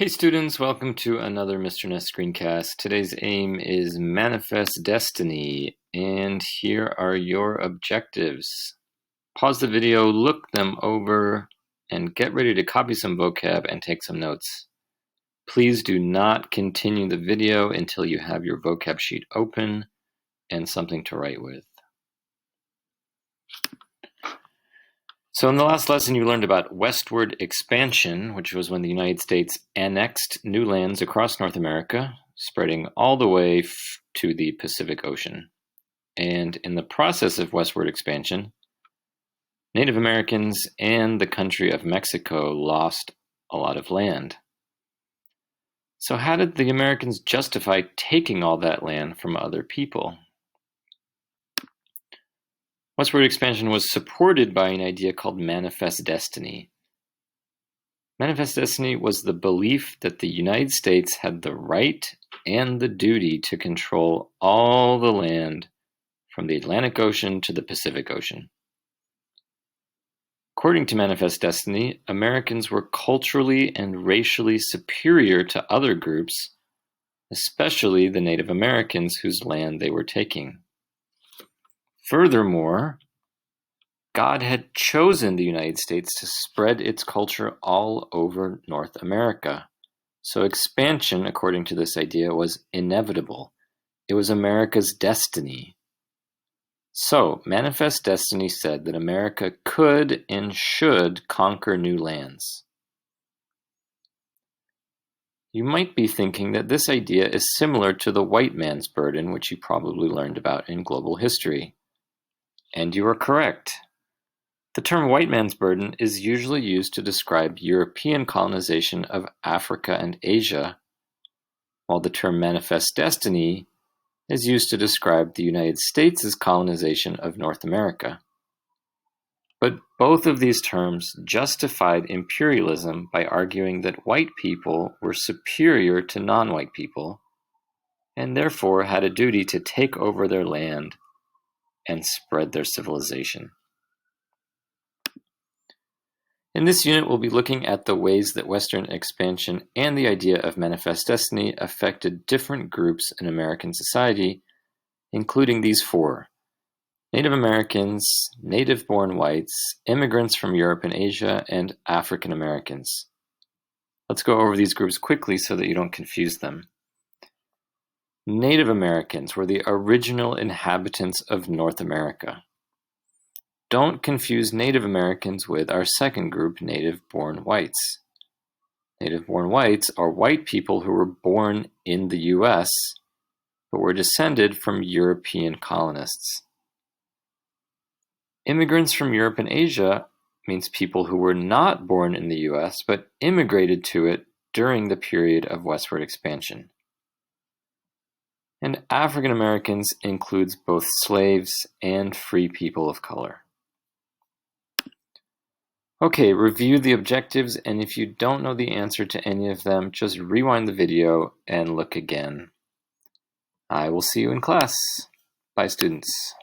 Hey students, welcome to another Mr. Ness screencast. Today's aim is Manifest Destiny, and here are your objectives. Pause the video, look them over, and get ready to copy some vocab and take some notes. Please do not continue the video until you have your vocab sheet open and something to write with. So in the last lesson, you learned about Westward Expansion, which was when the United States annexed new lands across North America, spreading all the way to the Pacific Ocean. And in the process of westward expansion, Native Americans and the country of Mexico lost a lot of land. So how did the Americans justify taking all that land from other people? Westward expansion was supported by an idea called Manifest Destiny. Manifest Destiny was the belief that the United States had the right and the duty to control all the land from the Atlantic Ocean to the Pacific Ocean. According to Manifest Destiny, Americans were culturally and racially superior to other groups, especially the Native Americans whose land they were taking. Furthermore, God had chosen the United States to spread its culture all over North America. So expansion, according to this idea, was inevitable. It was America's destiny. So, Manifest Destiny said that America could and should conquer new lands. You might be thinking that this idea is similar to the white man's burden, which you probably learned about in global history. And you are correct. The term white man's burden is usually used to describe European colonization of Africa and Asia, while the term Manifest Destiny is used to describe the United States' colonization of North America. But both of these terms justified imperialism by arguing that white people were superior to non-white people, and therefore had a duty to take over their land and spread their civilization. In this unit, we'll be looking at the ways that Western expansion and the idea of Manifest Destiny affected different groups in American society, including these four: Native Americans, native-born whites, immigrants from Europe and Asia, and African Americans. Let's go over these groups quickly so that you don't confuse them. Native Americans were the original inhabitants of North America. Don't confuse Native Americans with our second group, native-born whites. Native-born whites are white people who were born in the US, but were descended from European colonists. Immigrants from Europe and Asia means people who were not born in the US, but immigrated to it during the period of westward expansion. And African Americans includes both slaves and free people of color. Okay, review the objectives, and if you don't know the answer to any of them, just rewind the video and look again. I will see you in class. Bye, students.